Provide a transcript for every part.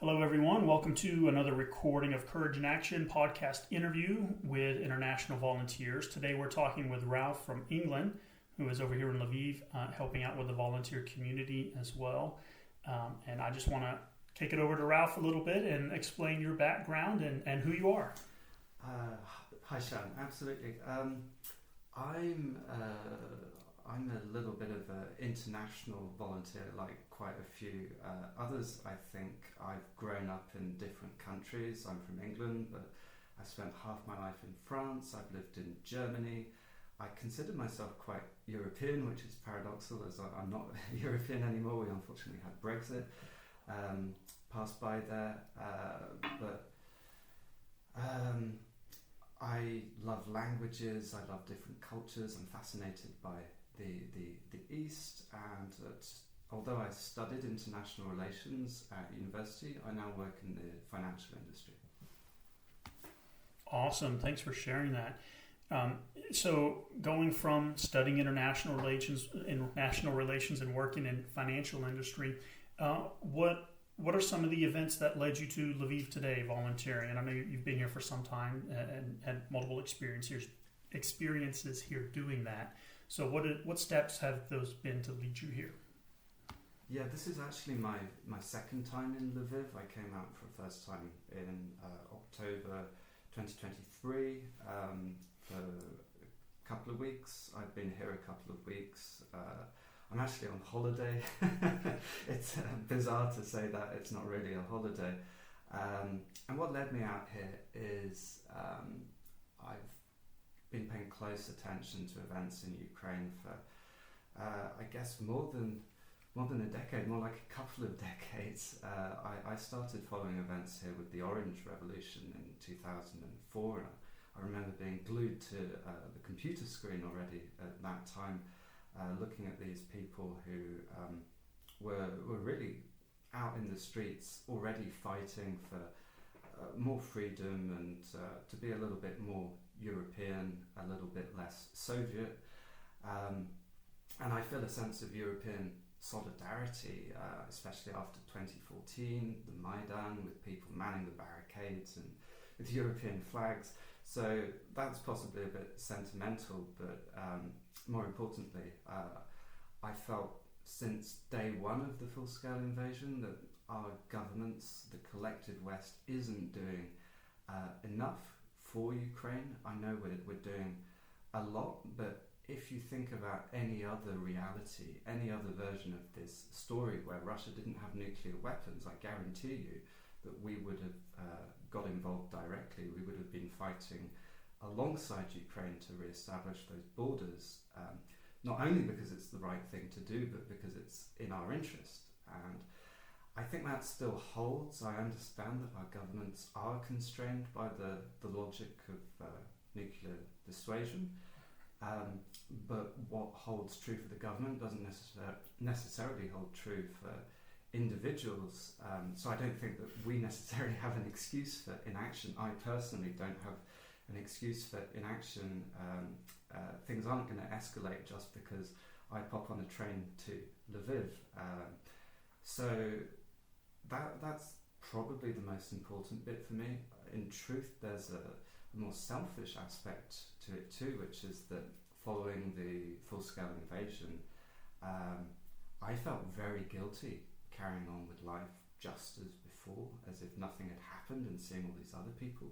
Hello, everyone. Welcome to another recording of Courage in Action podcast interview with international volunteers. Today, we're talking with Ralph from England, who is over here in Lviv, helping out with the volunteer community as well. And I just want to kick it over to Ralph a little bit and explain your background and who you are. Hi, Sean. Absolutely. I'm a little bit of an international volunteer, like quite a few others. I think I've grown up in different countries. I'm from England, but I spent half my life in France. I've lived in Germany. I consider myself quite European, which is paradoxical as I'm not European anymore. We unfortunately had Brexit passed by there. But I love languages. I love different cultures. I'm fascinated by the East, and although I studied international relations at university, I now work in the financial industry. Awesome. Thanks for sharing that. So going from studying international relations and working in financial industry, what are some of the events that led you to Lviv today volunteering? And I know you've been here for some time and had multiple experiences here doing that. So what steps have those been to lead you here? Yeah, this is actually my second time in Lviv. I came out for the first time in October 2023 for a couple of weeks. I've been here a couple of weeks. I'm actually on holiday. It's bizarre to say that. It's not really a holiday. And what led me out here is I've been paying close attention to events in Ukraine for, I guess, more than a decade, more like a couple of decades. I started following events here with the Orange Revolution in 2004. And I remember being glued to the computer screen already at that time, looking at these people who were really out in the streets already fighting for more freedom and to be a little bit more European, a little bit less Soviet. And I feel a sense of European solidarity, especially after 2014, the Maidan, with people manning the barricades and with European flags. So that's possibly a bit sentimental, but more importantly, I felt since day one of the full-scale invasion that our governments, the collective West, isn't doing enough for Ukraine. I know we're doing a lot, but if you think about any other reality, any other version of this story where Russia didn't have nuclear weapons, I guarantee you that we would have got involved directly. We would have been fighting alongside Ukraine to re-establish those borders, not only because it's the right thing to do, but because it's in our interest. And I think that still holds. I understand that our governments are constrained by the logic of nuclear dissuasion, but what holds true for the government doesn't necessarily hold true for individuals. So I don't think that we necessarily have an excuse for inaction. I personally don't have an excuse for inaction. Things aren't going to escalate just because I pop on a train to Lviv. So that's probably the most important bit for me. In truth, there's a more selfish aspect to it too, which is that following the full-scale invasion, I felt very guilty carrying on with life just as before, as if nothing had happened, and seeing all these other people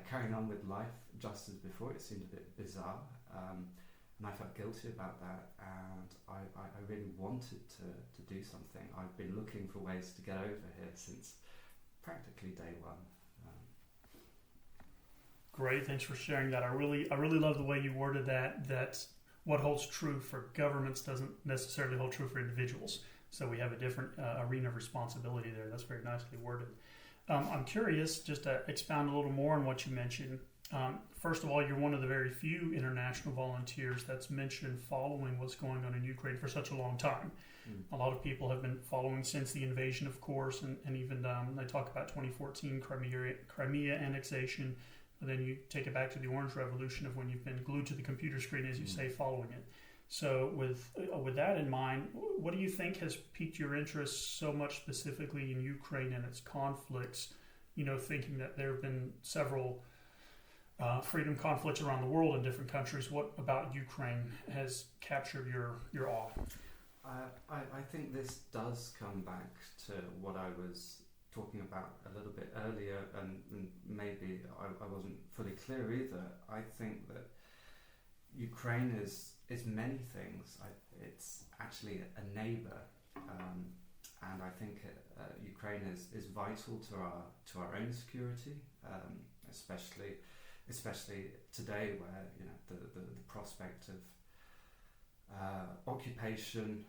carrying on with life just as before. It seemed a bit bizarre, and I felt guilty about that, and I really wanted to do something. I've been looking for ways to get over here since practically day one. Great, thanks for sharing that. I really love the way you worded that what holds true for governments doesn't necessarily hold true for individuals. So we have a different arena of responsibility there. That's very nicely worded. I'm curious, just to expound a little more on what you mentioned. First of all, you're one of the very few international volunteers that's mentioned following what's going on in Ukraine for such a long time. A lot of people have been following since the invasion, of course, and even they talk about 2014 Crimea annexation. And then you take it back to the Orange Revolution of when you've been glued to the computer screen, as you say, following it. So with that in mind, what do you think has piqued your interest so much specifically in Ukraine and its conflicts? Thinking that there have been several freedom conflicts around the world in different countries. What about Ukraine has captured your awe? I think this does come back to what I was talking about a little bit earlier, and maybe I wasn't fully clear either. I think that Ukraine is many things. It's actually a neighbour, and I think Ukraine is vital to our own security, especially today, where the prospect of occupation,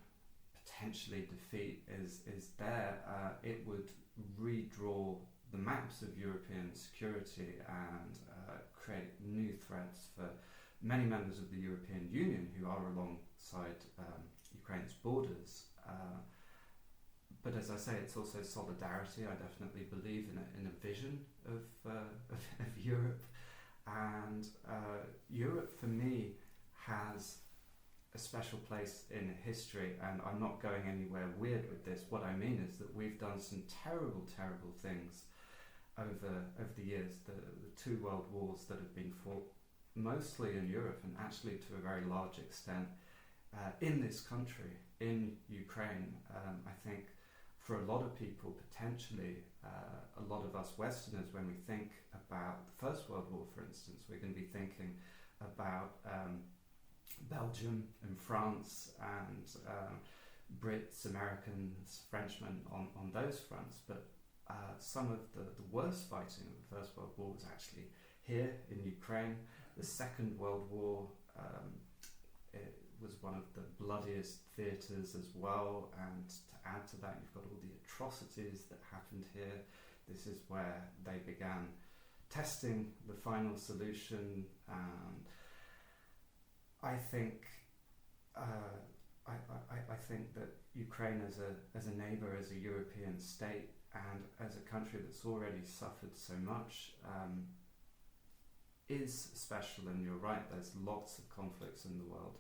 potentially defeat is there. It would redraw the maps of European security and create new threats for many members of the European Union who are alongside Ukraine's borders. But as I say, it's also solidarity. I definitely believe in a vision of Europe. And Europe, for me, has a special place in history, and I'm not going anywhere weird with this. What I mean is that we've done some terrible, terrible things over the years. The two world wars that have been fought mostly in Europe, and actually to a very large extent in this country, in Ukraine. I think for a lot of people, potentially a lot of us Westerners, when we think about the First World War, for instance, we're going to be thinking about Belgium and France and Brits, Americans, Frenchmen on those fronts. But some of the worst fighting of the First World War was actually here in Ukraine. The Second World War it was one of the bloodiest theatres as well, and to add to that, you've got all the atrocities that happened here. This is where they began testing the final solution, and I think I think that Ukraine as a neighbour, as a European state, and as a country that's already suffered so much, is special. And you're right, there's lots of conflicts in the world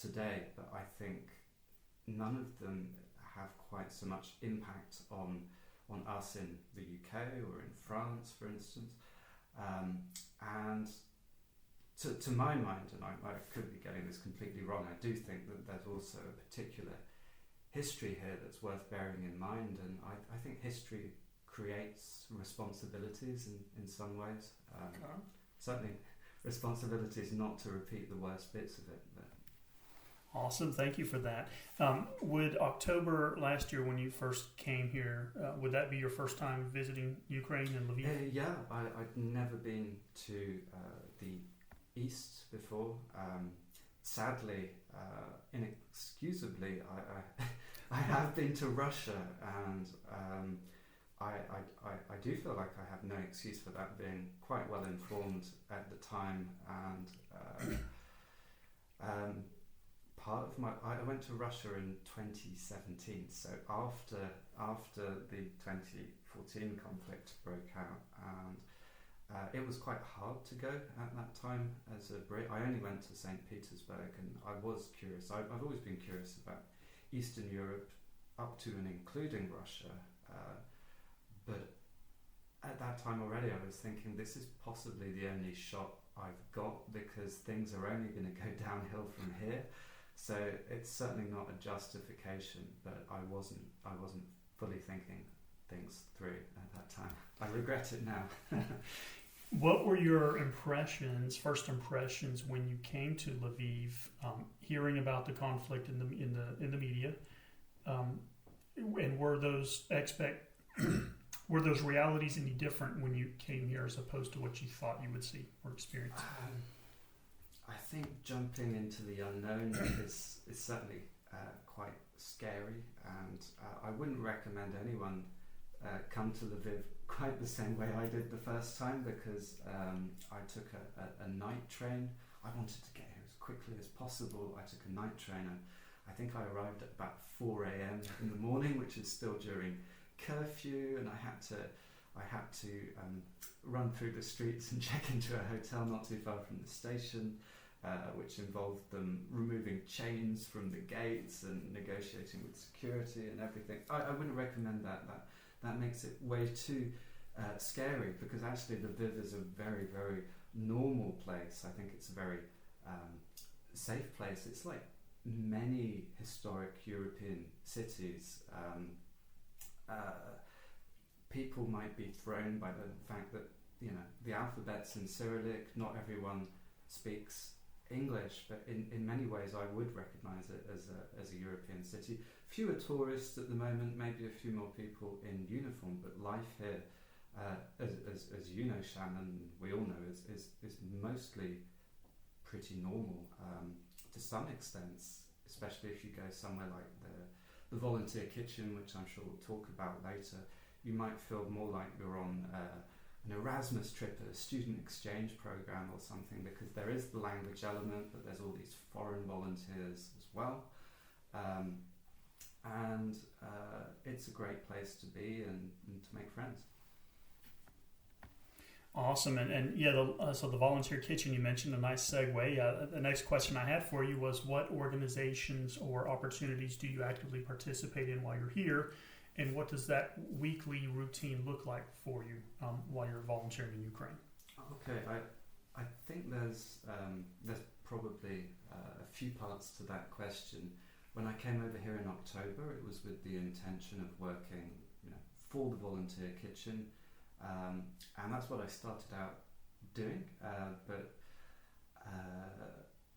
today, but I think none of them have quite so much impact on us in the UK or in France, for instance. And to my mind, and I could be getting this completely wrong, I do think that there's also a particular history here that's worth bearing in mind, and I think history creates responsibilities in some ways. Certainly responsibilities not to repeat the worst bits of it. But. Awesome, thank you for that. Would October last year, when you first came here, would that be your first time visiting Ukraine and Lviv? Yeah, I'd never been to the east before. Sadly, inexcusably, I have been to Russia, and I do feel like I have no excuse for that, being quite well informed at the time, and part of I went to Russia in 2017, so after the 2014 conflict broke out, and it was quite hard to go at that time as a Brit. I only went to St. Petersburg, and I was curious. I've always been curious about Eastern Europe, up to and including Russia, but at that time already I was thinking, this is possibly the only shot I've got, because things are only going to go downhill from here. So it's certainly not a justification, but I wasn't fully thinking things through at that time. I regret it now. What were your first impressions, when you came to Lviv, hearing about the conflict in the media, and were those realities any different when you came here as opposed to what you thought you would see or experience? I think jumping into the unknown is certainly quite scary, and I wouldn't recommend anyone come to Lviv quite the same way I did the first time, because I took a night train. I wanted to get here as quickly as possible. I took a night train, and I think I arrived at about 4 a.m. in the morning, which is still during curfew, and I had to run through the streets and check into a hotel not too far from the station. which involved them removing chains from the gates and negotiating with security and everything. I wouldn't recommend that. That makes it way too scary, because actually Lviv is a very, very normal place. I think it's a very safe place. It's like many historic European cities. People might be thrown by the fact that, you know, the alphabet's in Cyrillic. Not everyone speaks English, but in many ways I would recognise it as a European city. Fewer tourists at the moment, maybe a few more people in uniform, but life here, as you know, Shannon, we all know, is mostly pretty normal to some extent, especially if you go somewhere like the volunteer kitchen, which I'm sure we'll talk about later. You might feel more like you're on an Erasmus trip, a student exchange program or something, because there is the language element, but there's all these foreign volunteers as well. And it's a great place to be and to make friends. Awesome. And yeah, so the volunteer kitchen, you mentioned, a nice segue. The next question I had for you was, what organizations or opportunities do you actively participate in while you're here? And what does that weekly routine look like for you while you're volunteering in Ukraine? Okay, I think there's probably a few parts to that question. When I came over here in October, it was with the intention of working, you know, for the volunteer kitchen, and that's what I started out doing. But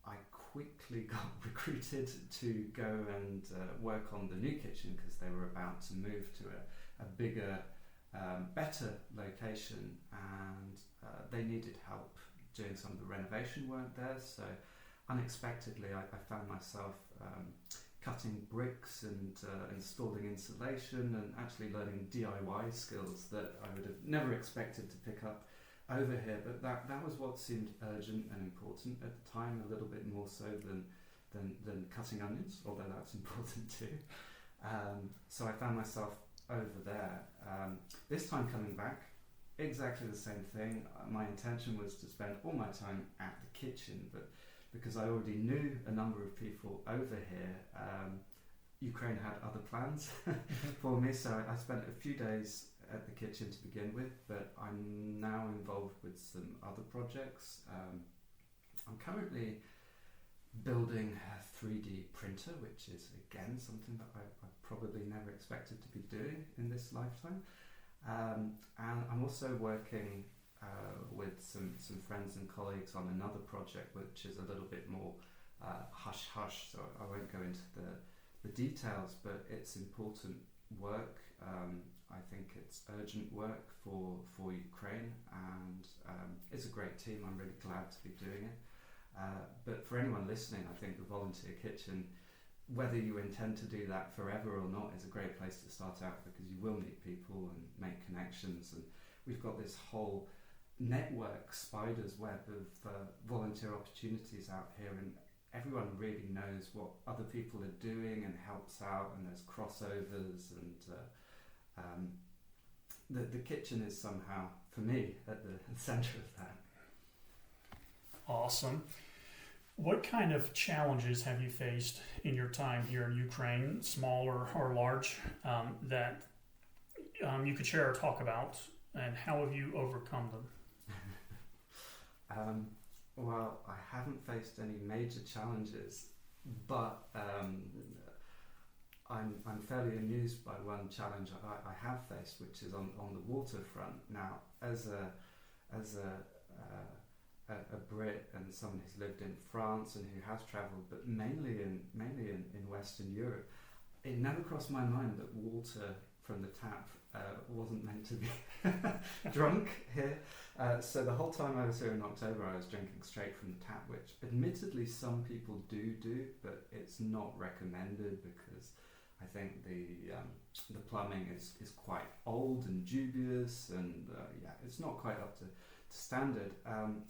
I quickly got recruited to go and work on the new kitchen, because they were about to move to a bigger, better location, and they needed help doing some of the renovation work there. So unexpectedly I found myself cutting bricks and installing insulation, and actually learning DIY skills that I would have never expected to pick up over here. But that was what seemed urgent and important at the time, a little bit more so than cutting onions, although that's important too. So I found myself over there. This time coming back, exactly the same thing. My intention was to spend all my time at the kitchen, but because I already knew a number of people over here, Ukraine had other plans for me, so I spent a few days at the kitchen to begin with, but I'm now involved with some other projects. I'm currently building a 3D printer, which is again something that I probably never expected to be doing in this lifetime. And I'm also working with some friends and colleagues on another project, which is a little bit more hush-hush, so I won't go into the details, but it's important work. I think it's urgent work for Ukraine, and it's a great team. I'm really glad to be doing it. But for anyone listening, I think the Volunteer Kitchen, whether you intend to do that forever or not, is a great place to start out, because you will meet people and make connections, and we've got this whole network, spider's web of volunteer opportunities out here, and everyone really knows what other people are doing and helps out, and there's crossovers, and the kitchen is somehow, for me, at the centre of that. Awesome. What kind of challenges have you faced in your time here in Ukraine, small or large, that you could share or talk about, and how have you overcome them? Well, I haven't faced any major challenges, but I'm fairly amused by one challenge I have faced, which is on the waterfront. Now, as a Brit and someone who's lived in France and who has travelled, but mainly in Western Europe, it never crossed my mind that water from the tap wasn't meant to be drunk here. So the whole time I was here in October, I was drinking straight from the tap, which admittedly some people do, but it's not recommended, because I think the plumbing is quite old and dubious, and it's not quite up to standard. And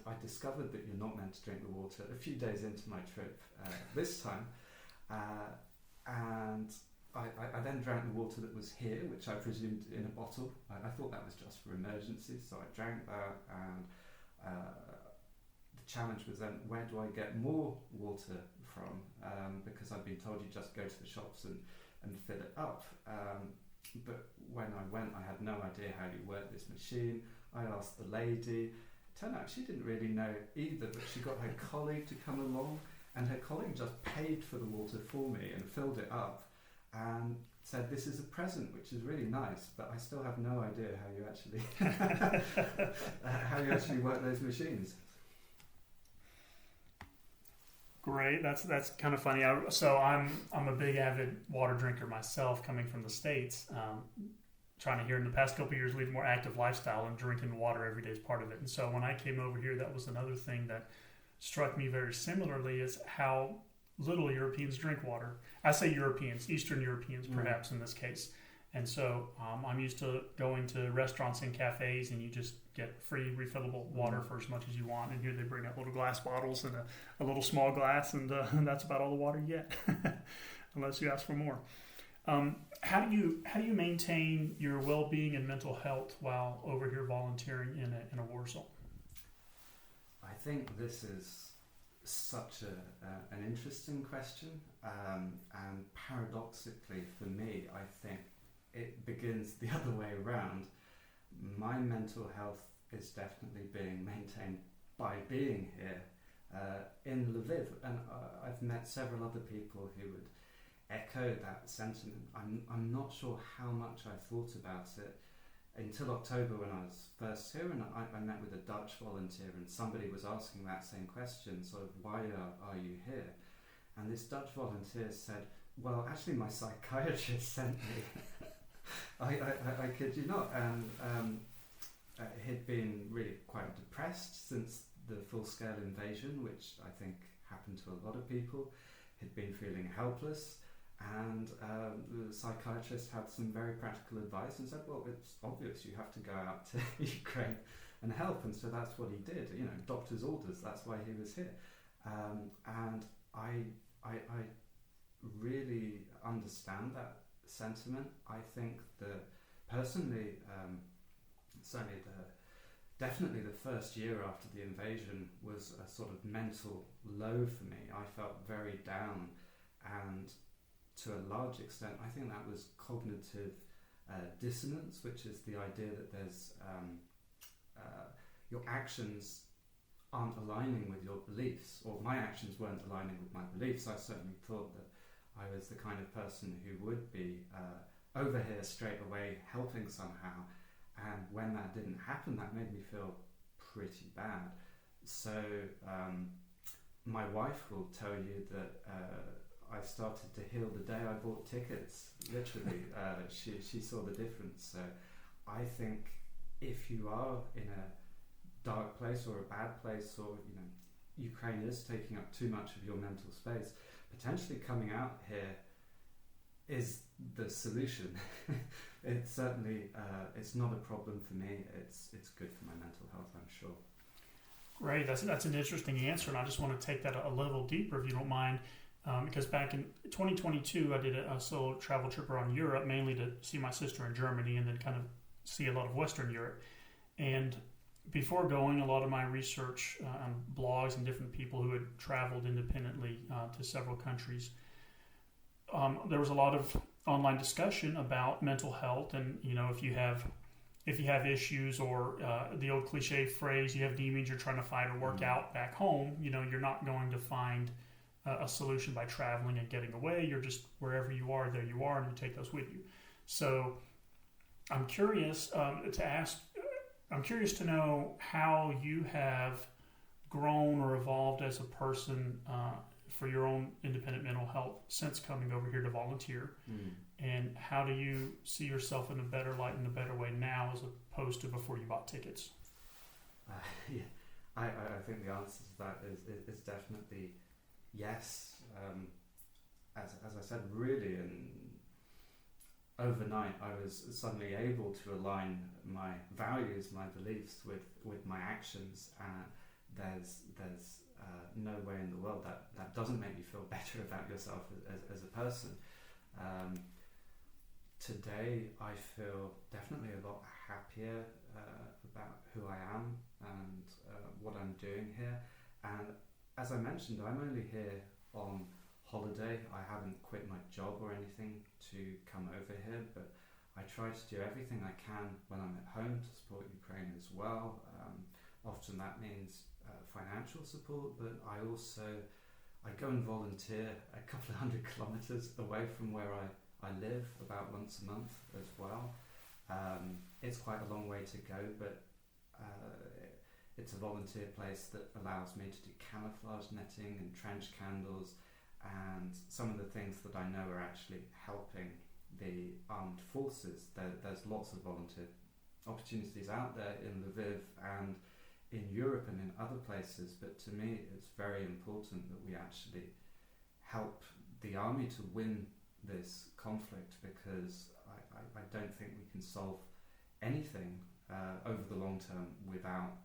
I discovered that you're not meant to drink the water a few days into my trip this time, and I then drank the water that was here, which I presumed in a bottle. I thought that was just for emergencies, so I drank that, and the challenge was then, where do I get more water from? Because I've been told you just go to the shops and fill it up. But when I went, I had no idea how you work this machine. I asked the lady. It turned out she didn't really know either, but she got her colleague to come along, and her colleague just paid for the water for me and filled it up and said, this is a present, which is really nice, but I still have no idea how you actually work those machines. Great, that's kind of funny. So I'm a big avid water drinker myself, coming from the States. Trying to, here in the past couple of years, lead a more active lifestyle, and drinking water every day is part of it. And so when I came over here, that was another thing that struck me very similarly, is how little Europeans drink water. I say Europeans, Eastern Europeans perhaps in this case. And so I'm used to going to restaurants and cafes, and you just get free refillable water for as much as you want. And here they bring out little glass bottles and a little small glass, and that's about all the water you get, unless you ask for more. How do you maintain your well-being and mental health while over here volunteering in a war zone? I think this is such an interesting question, and paradoxically for me, I think it begins the other way around. My mental health is definitely being maintained by being here in Lviv, and I've met several other people who would echo that sentiment. I'm not sure how much I thought about it until October, when I was first here, and I met with a Dutch volunteer, and somebody was asking that same question, sort of, why are you here? And this Dutch volunteer said, well, actually my psychiatrist sent me. I kid you not. And he'd been really quite depressed since the full-scale invasion, which I think happened to a lot of people. He'd been feeling helpless. And the psychiatrist had some very practical advice and said, well, it's obvious you have to go out to Ukraine and help. And so that's what he did, doctor's orders. That's why he was here. And I really understand that sentiment. I think that personally, certainly definitely the first year after the invasion was a sort of mental low for me. I felt very down, and to a large extent, I think that was cognitive dissonance, which is the idea that there's your actions aren't aligning with your beliefs, or my actions weren't aligning with my beliefs. I certainly thought that I was the kind of person who would be over here straight away helping somehow, and when that didn't happen, that made me feel pretty bad. So my wife will tell you that I started to heal the day I bought tickets, literally. She saw the difference. So I think if you are in a dark place or a bad place, or Ukraine is taking up too much of your mental space, potentially coming out here is the solution. It's certainly it's not a problem for me. It's good for my mental health, I'm sure. Great, that's an interesting answer, and I just want to take that a level deeper, if you don't mind. Because back in 2022, I did a solo travel trip around Europe, mainly to see my sister in Germany and then kind of see a lot of Western Europe. And before going, a lot of my research on blogs and different people who had traveled independently to several countries, there was a lot of online discussion about mental health, and if you have issues, or the old cliche phrase, you have demons you're trying to fight or work out back home, you're not going to find a solution by traveling and getting away. You're just, wherever you are, there you are, and you take those with you. So I'm curious to know how you have grown or evolved as a person for your own independent mental health since coming over here to volunteer. And how do you see yourself in a better light, in a better way now, as opposed to before you bought tickets? I think the answer to that is definitely yes. As I said, really, overnight I was suddenly able to align my values, my beliefs with my actions, and there's no way in the world that doesn't make you feel better about yourself as a person. Today I feel definitely a lot happier about who I am and what I'm doing here, And as I mentioned, I'm only here on holiday. I haven't quit my job or anything to come over here, but I try to do everything I can when I'm at home to support Ukraine as well. Often that means financial support, but I go and volunteer a couple of 100 kilometers away from where I live, about once a month as well. It's quite a long way to go, but it's a volunteer place that allows me to do camouflage netting and trench candles and some of the things that I know are actually helping the armed forces. There's lots of volunteer opportunities out there in Lviv and in Europe and in other places, but to me it's very important that we actually help the army to win this conflict, because I don't think we can solve anything over the long term without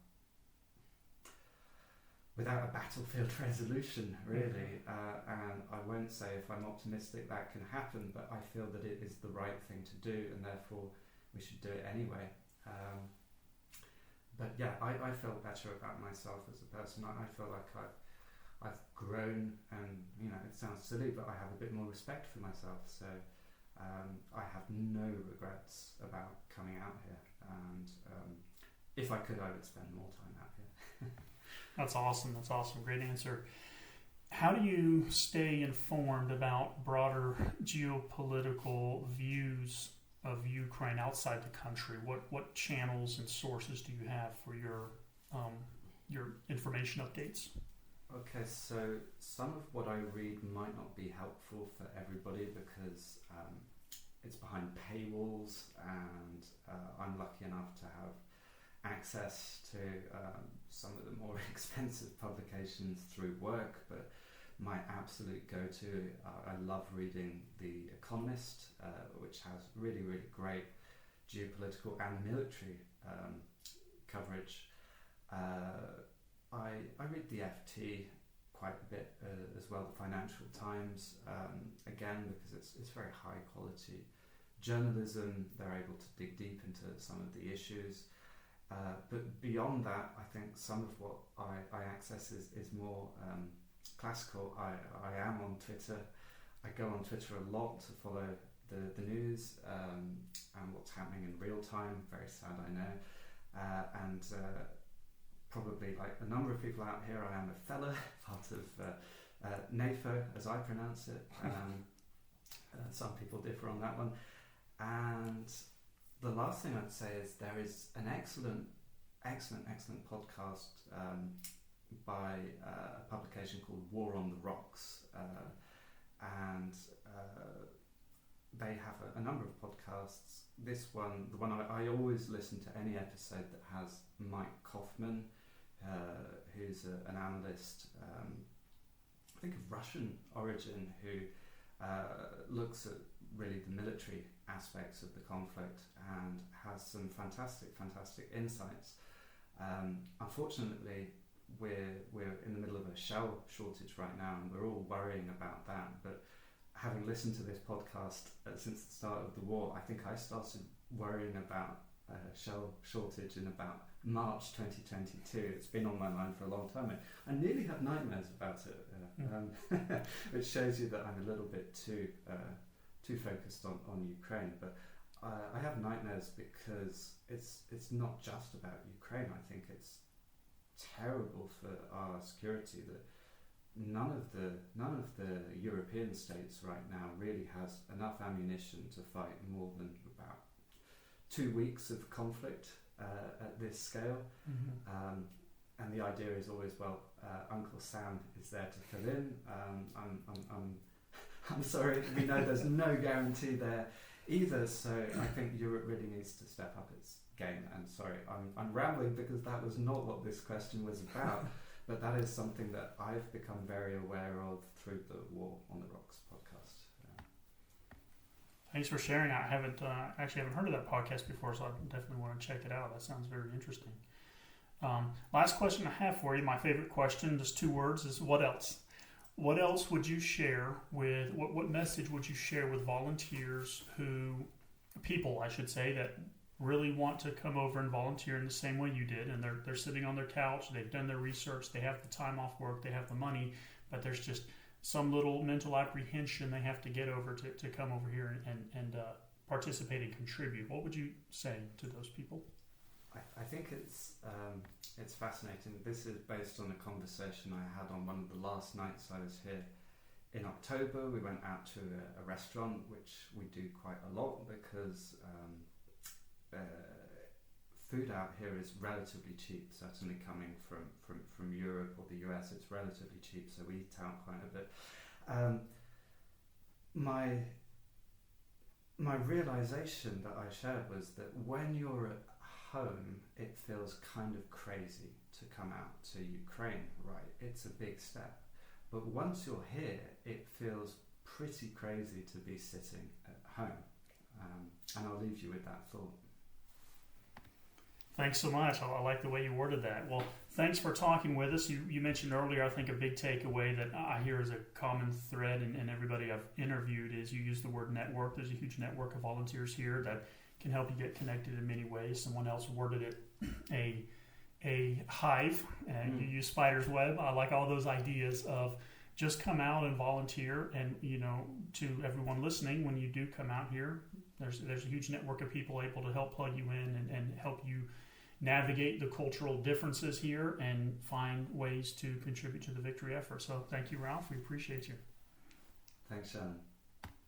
a battlefield resolution, really. And I won't say if I'm optimistic that can happen, but I feel that it is the right thing to do, and therefore we should do it anyway. But yeah, I feel better about myself as a person. I feel like I've grown, and it sounds silly, but I have a bit more respect for myself. So I have no regrets about coming out here, and if I could, I would spend more time out here. That's awesome. Great answer. How do you stay informed about broader geopolitical views of Ukraine outside the country? What channels and sources do you have for your information updates? Okay, so some of what I read might not be helpful for everybody because it's behind paywalls, and I'm lucky enough to have access to some of the more expensive publications through work, but my absolute go-to, I love reading The Economist, which has really, really great geopolitical and military coverage. I read the FT quite a bit as well, the Financial Times, again because it's very high quality journalism. They're able to dig deep into some of the issues. But beyond that, I think some of what I access is more classical. I am on Twitter. I go on Twitter a lot to follow the news and what's happening in real time. Very sad, I know. And probably like a number of people out here, I am a fella, part of NAFO, as I pronounce it. Some people differ on that one. And the last thing I'd say is there is an excellent podcast by a publication called War on the Rocks, and they have a number of podcasts. This one, the one I always listen to any episode that has Mike Kaufman, who's an analyst, I think of Russian origin, who looks at really the military aspects of the conflict and has some fantastic insights. Unfortunately, we're in the middle of a shell shortage right now, and we're all worrying about that. But having listened to this podcast since the start of the war, I think I started worrying about a shell shortage in about March 2022. It's been on my mind for a long time. I nearly have nightmares about it, which shows you that I'm a little bit too focused on Ukraine. But I have nightmares because it's not just about Ukraine. I think it's terrible for our security that none of the European states right now really has enough ammunition to fight more than about 2 weeks of conflict at this scale. Mm-hmm. And the idea is always, Uncle Sam is there to fill in. I'm sorry, we know there's no guarantee there either, so I think Europe really needs to step up its game. And sorry, I'm rambling because that was not what this question was about, but that is something that I've become very aware of through the War on the Rocks podcast. Thanks for sharing. I haven't heard of that podcast before, so I definitely want to check it out. That sounds very interesting. Last question I have for you, my favorite question, just 2 words, is what else? What else would you share with, what message would you share with volunteers people, I should say, that really want to come over and volunteer in the same way you did, and they're sitting on their couch, they've done their research, they have the time off work, they have the money, but there's just some little mental apprehension they have to get over to come over here and participate and contribute. What would you say to those people? I think it's fascinating. This is based on a conversation I had on one of the last nights I was here. In October, we went out to a restaurant, which we do quite a lot because food out here is relatively cheap. Certainly coming from Europe or the US, it's relatively cheap, so we eat out quite a bit. My realization that I shared was that when you're at home, it feels kind of crazy to come out to Ukraine, right? It's a big step. But once you're here, it feels pretty crazy to be sitting at home. And I'll leave you with that thought. Thanks so much. I like the way you worded that. Well, thanks for talking with us. You mentioned earlier, I think a big takeaway that I hear as a common thread in everybody I've interviewed is you use the word network. There's a huge network of volunteers here that can help you get connected in many ways. Someone else worded it a hive, and you use spider's web. I like all those ideas of just come out and volunteer. And to everyone listening, when you do come out here, there's a huge network of people able to help plug you in and help you navigate the cultural differences here and find ways to contribute to the victory effort. So thank you, Ralph. We appreciate you. Thanks, Shannon.